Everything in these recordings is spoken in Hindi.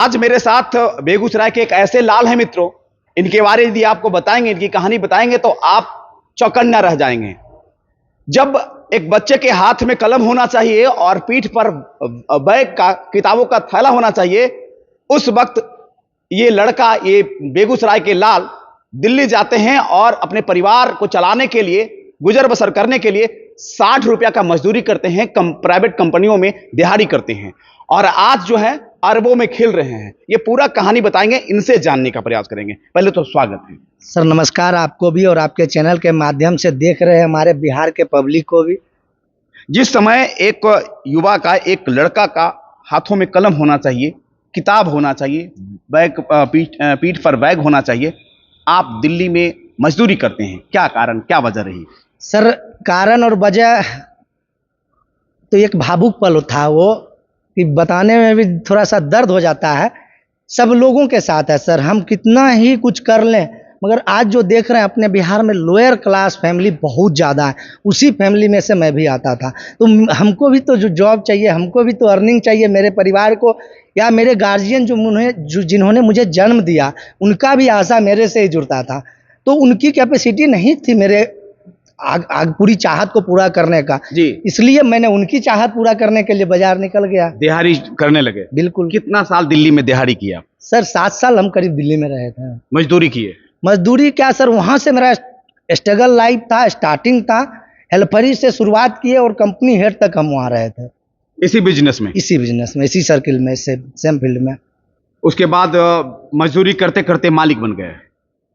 आज मेरे साथ बेगूसराय के एक ऐसे लाल हैं मित्रों, इनके बारे में यदि आपको बताएंगे, इनकी कहानी बताएंगे तो आप चौकन्ना रह जाएंगे। जब एक बच्चे के हाथ में कलम होना चाहिए और पीठ पर बैग का किताबों का थैला होना चाहिए, उस वक्त ये लड़का, ये बेगूसराय के लाल दिल्ली जाते हैं और अपने परिवार को चलाने के लिए, गुजर बसर करने के लिए 60 रुपया का मजदूरी करते हैं, प्राइवेट कंपनियों में दिहाड़ी करते हैं और आज जो है अरबों में खेल रहे हैं। ये पूरा कहानी बताएंगे, इनसे जानने का प्रयास करेंगे। पहले तो स्वागत है सर। नमस्कार आपको भी और आपके चैनल के माध्यम से देख रहे हैं हमारे बिहार के पब्लिक को भी। जिस समय एक युवा का, एक लड़का का हाथों में कलम होना चाहिए, किताब होना चाहिए, बैग पीठ पर बैग होना चाहिए, आप दिल्ली में मजदूरी करते हैं, क्या कारण, क्या वजह रही? सर कारण और वजह तो एक भावुक पल था वो, कि बताने में भी थोड़ा सा दर्द हो जाता है। सब लोगों के साथ है सर, हम कितना ही कुछ कर लें मगर आज जो देख रहे हैं अपने बिहार में लोअर क्लास फैमिली बहुत ज़्यादा है। उसी फैमिली में से मैं भी आता था, तो हमको भी तो जो जॉब चाहिए, हमको भी तो अर्निंग चाहिए, मेरे परिवार को या मेरे गार्जियन जिन्होंने मुझे जन्म दिया, उनका भी आशा मेरे से ही जुड़ता था। तो उनकी कैपेसिटी नहीं थी मेरे पूरी चाहत को पूरा करने का जी, इसलिए मैंने उनकी चाहत पूरा करने के लिए बाजार निकल गया, दिहाड़ी करने लगे। बिल्कुल। कितना साल दिल्ली में दिहाड़ी किया? सर 7 साल हम करीब दिल्ली में रहे थे। मजदूरी किए? मजदूरी क्या सर, वहां से मेरा स्ट्रगल लाइफ था, स्टार्टिंग था, हेल्परी से शुरुआत किए और कंपनी हेड तक हम वहाँ रहे थे। इसी बिजनेस में? इसी बिजनेस में, इसी सर्किल में, सेम फील्ड में। उसके बाद मजदूरी करते करते मालिक बन गए?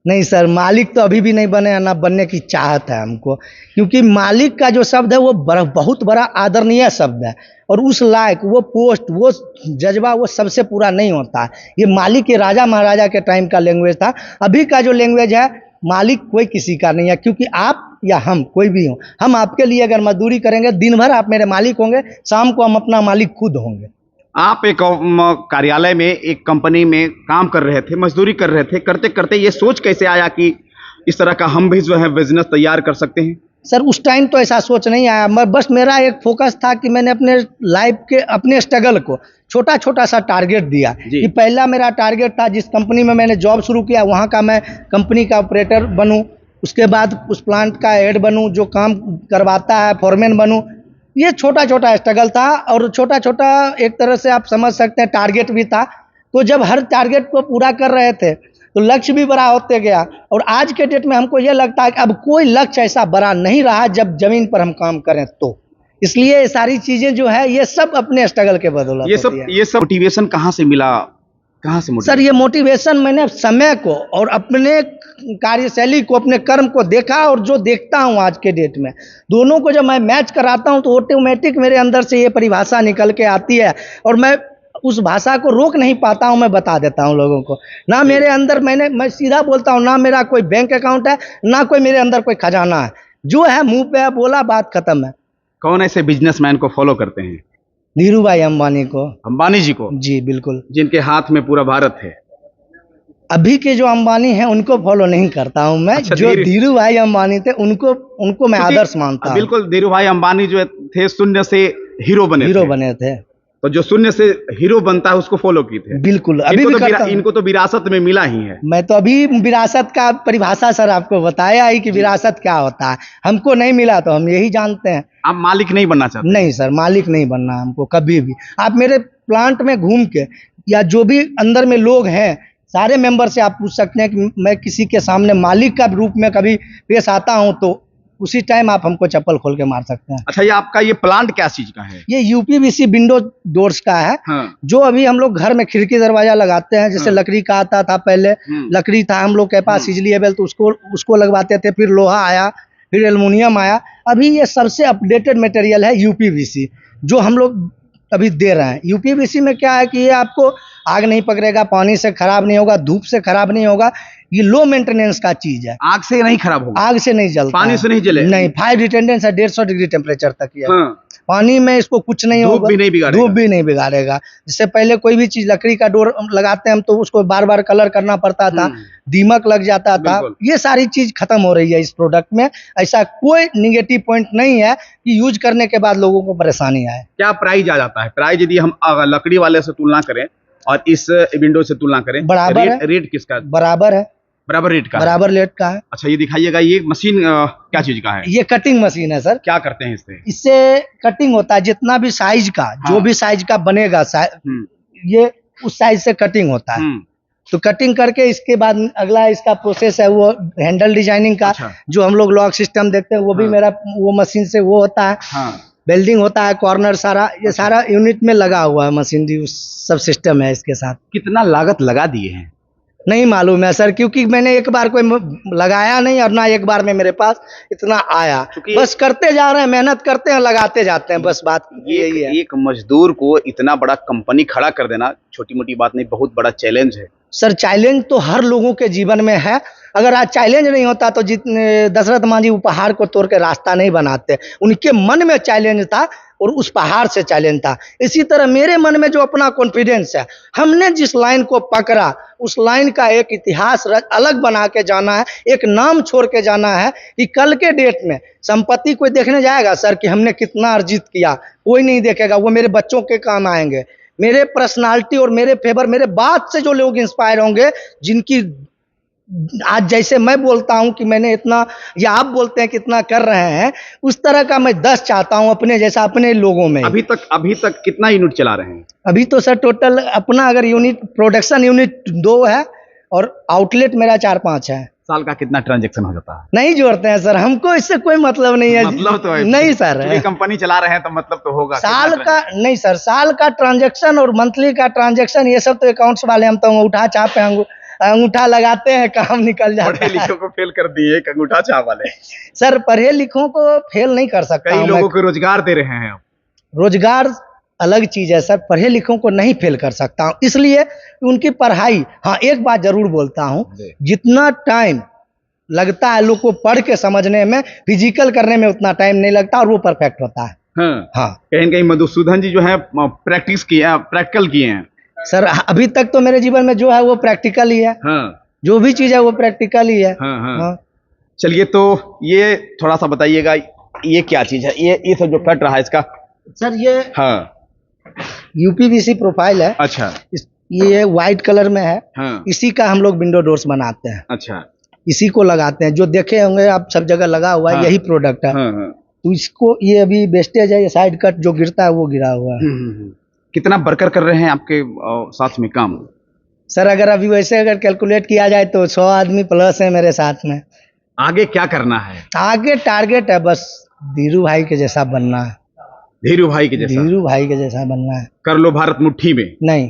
नहीं सर, मालिक तो अभी भी नहीं बने हैं, ना बनने की चाहत है हमको, क्योंकि मालिक का जो शब्द है वो बहुत बड़ा आदरणीय शब्द है और उस लायक वो पोस्ट, वो जज्बा वो सबसे पूरा नहीं होता है। ये मालिक के राजा महाराजा के टाइम का लैंग्वेज था। अभी का जो लैंग्वेज है, मालिक कोई किसी का नहीं है, क्योंकि आप या हम कोई भी हो, हम आपके लिए अगर मजदूरी करेंगे, दिन भर आप मेरे मालिक होंगे, शाम को हम अपना मालिक खुद होंगे। आप एक कार्यालय में, एक कंपनी में काम कर रहे थे, मजदूरी कर रहे थे, करते करते ये सोच कैसे आया कि इस तरह का हम भी जो है बिजनेस तैयार कर सकते हैं? सर उस टाइम तो ऐसा सोच नहीं आया, बस मेरा एक फोकस था कि मैंने अपने लाइफ के, अपने स्ट्रगल को छोटा छोटा सा टारगेट दिया कि पहला मेरा टारगेट था, जिस कंपनी में मैंने जॉब शुरू किया वहाँ का मैं कंपनी का ऑपरेटर बनूँ, उसके बाद उस प्लांट का हेड बनूँ, जो काम करवाता है फॉरमैन बनूँ। ये छोटा छोटा स्ट्रगल था और छोटा छोटा एक तरह से आप समझ सकते हैं टारगेट भी था। तो जब हर टारगेट को पूरा कर रहे थे तो लक्ष्य भी बड़ा होते गया और आज के डेट में हमको ये लगता है कि अब कोई लक्ष्य ऐसा बड़ा नहीं रहा जब जमीन पर हम काम करें तो। इसलिए ये सारी चीजें जो है ये सब अपने स्ट्रगल के बदौलत ये सब मोटिवेशन कहाँ से मिला, कहाँ से सर? ये मोटिवेशन मैंने समय को और अपने कार्यशैली को, अपने कर्म को देखा और जो देखता हूँ आज के डेट में, दोनों को जब मैं मैच कराता हूँ तो ऑटोमेटिक मेरे अंदर से ये परिभाषा निकल के आती है और मैं उस भाषा को रोक नहीं पाता हूँ। मैं बता देता हूँ लोगों को, ना मेरे अंदर, मैं सीधा बोलता हूँ, ना मेरा कोई बैंक अकाउंट है, ना कोई मेरे अंदर कोई खजाना है, जो है मुंह पे है, बोला, बात खत्म है। कौन ऐसे बिजनेसमैन को फॉलो करते हैं? धीरू भाई अंबानी को। अंबानी जी को? जी बिल्कुल, जिनके हाथ में पूरा भारत है। अभी के जो अंबानी हैं उनको फॉलो नहीं करता हूं मैं। अच्छा, जो धीरू भाई अंबानी थे उनको मैं आदर्श मानता हूं। बिल्कुल, धीरू भाई अंबानी जो थे शून्य से हीरो बने थे। तो जो शून्य से हीरो बनता है उसको फॉलो की थे। बिल्कुल, अभी इनको तो विरासत में मिला ही है। मैं तो अभी विरासत का परिभाषा सर आपको बताया ही कि विरासत क्या होता है, हमको नहीं मिला तो हम यही जानते हैं। आप मालिक नहीं बनना चाहते? नहीं सर, मालिक नहीं बनना हमको कभी भी। आप मेरे प्लांट में घूम के या जो भी अंदर में लोग हैं सारे मेंबर से आप पूछ सकते हैं कि मैं किसी के सामने मालिक का रूप में कभी पेश आता हूं तो उसी टाइम आप हमको चप्पल खोल के मार सकते हैं। अच्छा, ये आपका ये प्लांट क्या चीज का है? ये यूपीवीसी विंडो डोर्स का है। हाँ। जो अभी हम लोग घर में खिड़की दरवाजा लगाते हैं, जैसे लकड़ी का आता था पहले, लकड़ी था हम लोग के पास इजिली अवेल, तो उसको लगवाते थे, फिर लोहा आया, फिर एल्युमिनियम आया, अभी ये सबसे अपडेटेड मटेरियल है यूपीवीसी जो हम लोग अभी दे रहे हैं। यूपीवीसी में क्या है कि ये आपको आग नहीं पकड़ेगा, पानी से खराब नहीं होगा, धूप से खराब नहीं होगा, ये लो मेंटेनेंस का चीज है। आग से नहीं खराब होगा? आग से नहीं जलता, पानी से नहीं जले? नहीं, 5 रिटेंडेंस है, 150 डिग्री टेम्परेचर तक है। हाँ। पानी में इसको कुछ नहीं होगा, धूप भी नहीं बिगाड़ेगा। जिससे पहले कोई भी चीज लकड़ी का डोर लगाते हैं हम तो उसको बार बार कलर करना पड़ता था, दीमक लग जाता था। ये सारी चीज खत्म हो रही है इस प्रोडक्ट में। ऐसा कोई निगेटिव पॉइंट नहीं है कि यूज करने के बाद लोगों को परेशानी आए। क्या प्राइस आ जाता है? प्राइस यदि हम लकड़ी वाले से तुलना करें और इस विंडो से तुलना करें, बराबर है। रेट किसका बराबर है, बराबर रेट का है? बराबर रेट का है। अच्छा, ये दिखाइएगा, ये मशीन क्या चीज का है? ये कटिंग मशीन है सर। क्या करते हैं इससे? इससे कटिंग होता है, जितना भी साइज का, जो भी साइज का बनेगा ये उस साइज से कटिंग होता है। तो कटिंग करके इसके बाद अगला इसका प्रोसेस है वो हैंडल डिजाइनिंग का। अच्छा। जो हम लोग लॉक सिस्टम देखते हैं वो भी मेरा वो मशीन से वो होता है। वेल्डिंग होता है, कॉर्नर सारा ये सारा यूनिट में लगा हुआ है मशीनरी, सब सिस्टम है इसके साथ। कितना लागत लगा दिए हैं? नहीं मालूम है सर, क्योंकि मैंने एक बार कोई लगाया नहीं और ना एक बार में मेरे पास इतना आया। बस करते जा रहे हैं, मेहनत करते हैं, लगाते जाते हैं, बस बात यही है। एक मजदूर को इतना बड़ा कंपनी खड़ा कर देना छोटी मोटी बात नहीं, बहुत बड़ा चैलेंज है सर। चैलेंज तो हर लोगों के जीवन में है। अगर आज चैलेंज नहीं होता तो जितने दशरथ मांझी वो पहाड़ को तोड़ के रास्ता नहीं बनाते। उनके मन में चैलेंज था और उस पहाड़ से चैलेंज था। इसी तरह मेरे मन में जो अपना कॉन्फिडेंस है, हमने जिस लाइन को पकड़ा उस लाइन का एक इतिहास अलग बना के जाना है, एक नाम छोड़ के जाना है कि कल के डेट में संपत्ति कोई देखने जाएगा सर कि हमने कितना अर्जित किया? कोई नहीं देखेगा। वो मेरे बच्चों के काम आएंगे। मेरे पर्सनालिटी और मेरे फेवर, मेरे बात से जो लोग इंस्पायर होंगे, जिनकी आज जैसे मैं बोलता हूं कि मैंने इतना, या आप बोलते हैं कितना कर रहे हैं, उस तरह का मैं 10 चाहता हूं अपने जैसा, अपने लोगों में। अभी तक कितना यूनिट चला रहे हैं? अभी तो सर टोटल अपना अगर यूनिट, प्रोडक्शन यूनिट 2 है और आउटलेट मेरा 4-5 है। साल का कितना ट्रांजैक्शन हो जाता है? नहीं जोड़ते हैं सर, हमको इससे कोई मतलब नहीं है। मतलब तो है नहीं सर, कंपनी चला रहे हैं तो मतलब तो होगा। साल का नहीं सर, साल का ट्रांजैक्शन और मंथली का ट्रांजैक्शन ये सब तो अकाउंट्स वाले, हम तो उठा छाप अंगूठा लगाते हैं, काम निकल जाता है। पढ़े लिखों को फेल कर दिए अंगूठा छाप वाले। सर पढ़े लिखों को फेल नहीं कर सकता। कई लोगों को रोजगार दे रहे हैं। रोजगार अलग चीज है सर, पढ़े लिखों को नहीं फेल कर सकता हूँ, इसलिए उनकी पढ़ाई। हाँ, एक बात जरूर बोलता हूँ, जितना टाइम लगता है लोग को पढ़ के समझने में, फिजिकल करने में उतना टाइम नहीं लगता और वो परफेक्ट होता है। हाँ। कहीं कहीं मधुसूदन जी जो है प्रैक्टिकल किए हैं सर। अभी तक तो मेरे जीवन में जो है वो प्रैक्टिकल ही है। जो भी चीज है वो प्रैक्टिकल ही है। चलिए, तो ये थोड़ा सा बताइएगा, ये क्या चीज है? ये सब जो कट रहा है इसका? सर ये यूपीवीसी प्रोफाइल है। अच्छा। ये व्हाइट कलर में है। इसी का हम लोग विंडो डोर्स बनाते हैं। अच्छा। इसी को लगाते हैं, जो देखे होंगे आप सब जगह लगा हुआ है, यही प्रोडक्ट है। तो इसको, ये अभी वेस्टेज है, ये साइड कट जो गिरता है वो गिरा हुआ है। कितना वर्कर कर रहे हैं आपके साथ में काम? सर अगर अभी वैसे अगर कैलकुलेट किया जाए तो 100 आदमी प्लस है मेरे साथ में। आगे क्या करना है? आगे टारगेट है बस धीरू भाई के जैसा बनना है। धीरू भाई के जैसा? धीरू भाई के जैसा बनना है। कर लो भारत मुट्ठी में? नहीं,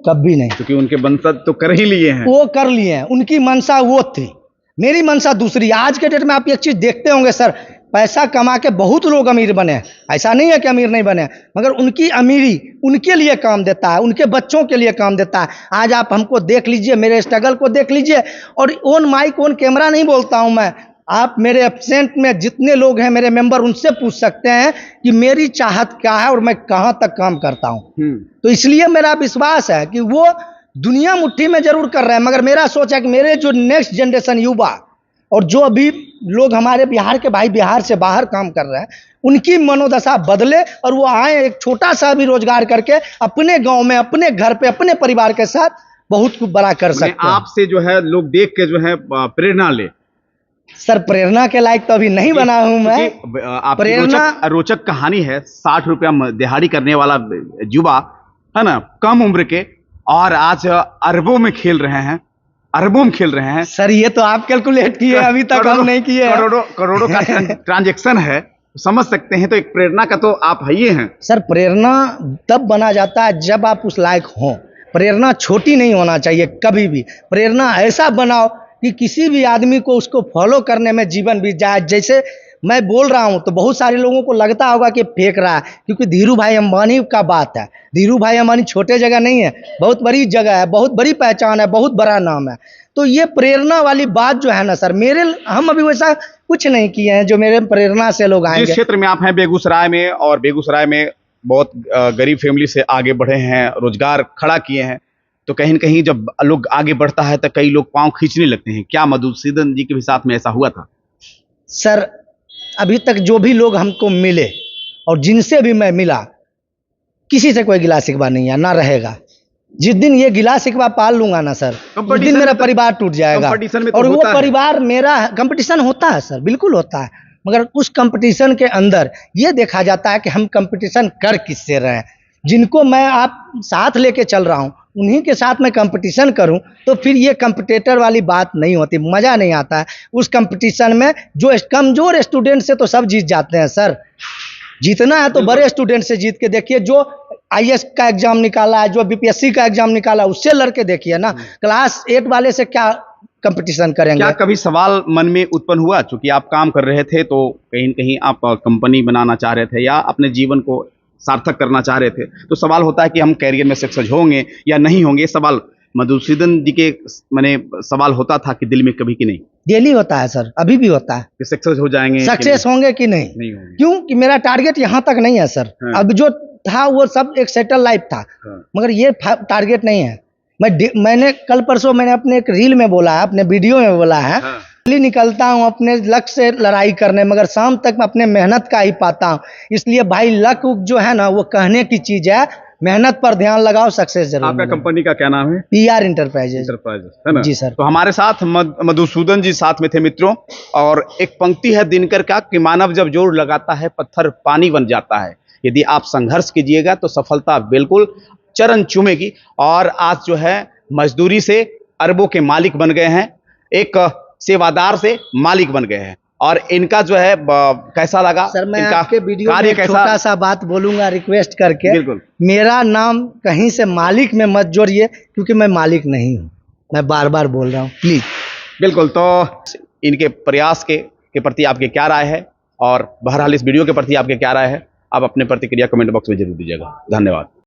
कभी नहीं, क्योंकि उनके वंशज तो कर ही लिए हैं। वो कर लिए हैं, उनकी मंशा वो थी, मेरी मंशा दूसरी। आज के डेट में आप एक चीज देखते होंगे सर, पैसा कमा के बहुत लोग अमीर बने, ऐसा नहीं है कि अमीर नहीं बने, मगर उनकी अमीरी उनके लिए काम देता है, उनके बच्चों के लिए काम देता है। आज आप हमको देख लीजिए, मेरे स्ट्रगल को देख लीजिए, और ऑन माइक ऑन कैमरा नहीं बोलता हूं मैं, आप मेरे एब्सेंट में जितने लोग हैं मेरे मेंबर, उनसे पूछ सकते हैं कि मेरी चाहत क्या है और मैं कहां तक काम करता हूं। तो इसलिए मेरा विश्वास है कि वो दुनिया मुट्ठी में जरूर कर रहे हैं, मगर मेरा सोच है कि मेरे जो नेक्स्ट जनरेशन युवा और जो अभी लोग हमारे बिहार के भाई बिहार से बाहर काम कर रहे हैं, उनकी मनोदशा बदले और वो आए, एक छोटा सा भी रोजगार करके अपने गांव में, अपने घर पे, अपने परिवार के साथ बहुत कुछ बड़ा कर सकते हैं। आपसे जो है लोग देख के जो है प्रेरणा ले। सर प्रेरणा के लायक तो अभी नहीं बना हूं मैं। प्रेरणा रोचक कहानी है। 60 रुपया दिहाड़ी करने वाला युवा है ना, कम उम्र के, और आज अरबों में खेल रहे हैं, अरबों में खेल रहे हैं। सर ये तो आप कैलकुलेट किए, अभी तक हम नहीं किए। करोड़ों का ट्रांजैक्शन है, समझ सकते हैं। तो एक प्रेरणा का तो आप ही हैं। सर प्रेरणा तब बना जाता है जब आप उस लायक हों। प्रेरणा छोटी नहीं होना चाहिए कभी भी। प्रेरणा ऐसा बनाओ कि किसी भी आदमी को उसको फॉलो करने में जीवन बीत जाए। जैसे मैं बोल रहा हूं तो बहुत सारे लोगों को लगता होगा कि फेंक रहा है, क्योंकि धीरू भाई अंबानी का बात है। धीरू भाई अंबानी छोटे जगह नहीं है, बहुत बड़ी जगह है, बहुत बड़ी पहचान है, बहुत बड़ा नाम है। तो ये प्रेरणा वाली बात जो है ना सर, हम अभी वैसा कुछ नहीं किए हैं जो मेरे प्रेरणा से लोग आएंगे। जिस क्षेत्र में आप हैं बेगूसराय में, और बेगूसराय में बहुत गरीब फैमिली से आगे बढ़े हैं, रोजगार खड़ा किए हैं, तो कहीं न कहीं जब लोग आगे बढ़ता है तो कई लोग पांव खींचने लगते हैं। क्या मधुसूदन जी के भी साथ में ऐसा हुआ था? सर अभी तक जो भी लोग हमको मिले और जिनसे भी मैं मिला, किसी से कोई गिला शिकवा नहीं है, ना रहेगा। जिस दिन ये गिला शिकवा पाल लूंगा ना सर, उस दिन मेरा परिवार टूट जाएगा। कंपटीशन में तो और वो होता है। परिवार मेरा, कंपटीशन होता है सर, बिल्कुल होता है, मगर उस कंपटीशन के अंदर ये देखा जाता है कि हम कंपटीशन कर किससे रहे हैं। जिनको मैं आप साथ लेके चल रहा हूँ उन्हीं के साथ मैं कंपटीशन करूं तो फिर ये कंपटीटर वाली बात नहीं होती, मजा नहीं आता है उस कंपटीशन में। जो कमजोर स्टूडेंट से तो सब जीत जाते हैं सर, जीतना है तो बड़े स्टूडेंट से जीत के देखिए। जो आईएएस का एग्जाम निकाला है, जो बीपीएससी का एग्जाम निकाला, उससे लड़के देखिए ना। क्लास 8 वाले से क्या कंपटीशन करेंगे? क्या कभी सवाल मन में उत्पन्न हुआ, चूंकि आप काम कर रहे थे तो कहीं न कहीं आप कंपनी बनाना चाह रहे थे या अपने जीवन को सार्थक करना चाह रहे थे, तो सवाल होता है कि हम कैरियर में सक्सेस होंगे या नहीं होंगे। सवाल मधुसूदन जी के मैंने सवाल होता था कि दिल में कभी कि नहीं, डेली होता है सर, अभी भी होता है कि सक्सेस हो जाएंगे, सक्सेस होंगे कि नहीं, नहीं होंगे। क्योंकि मेरा टारगेट यहाँ तक नहीं है सर। हाँ। अब जो था वो सब एक सेटल लाइफ था, हाँ। मगर ये टारगेट नहीं है। मैंने कल परसों मैंने अपने एक रील में बोला है, अपने वीडियो में बोला है, हाँ। डेली निकलता हूँ अपने लक्ष्य से लड़ाई करने, मगर शाम तक मैं अपने मेहनत का ही पाता हूँ। इसलिए भाई लक जो है ना वो कहने की चीज है, मेहनत पर ध्यान लगाओ, सक्सेस जरूर आपका मिलेगा। कंपनी का क्या नाम है? PR enterprises. इंटरप्राइजेस, है ना? जी सर। तो हमारे साथ मधुसूदन जी साथ में थे मित्रों। और एक पंक्ति है दिनकर का कि मानव जब जोर लगाता है पत्थर पानी बन जाता है। यदि आप संघर्ष कीजिएगा तो सफलता बिल्कुल चरण चूमेगी। और आज जो है मजदूरी से अरबों के मालिक बन गए हैं, एक सेवादार से मालिक बन गए हैं। और इनका जो है कैसा लगा सर मैं इनका आपके वीडियो में कार्य एक कैसा? छोटा सा बात बोलूंगा रिक्वेस्ट करके, बिल्कुल। मेरा नाम कहीं से मालिक में मत जोड़िए, क्योंकि मैं मालिक नहीं हूँ, मैं बार बार बोल रहा हूँ, प्लीज। बिल्कुल। तो इनके प्रयास के प्रति आपकी क्या राय है, और बहरहाल इस वीडियो के प्रति आपकी क्या राय है, आप अपने प्रतिक्रिया कमेंट बॉक्स में जरूर दीजिएगा। धन्यवाद।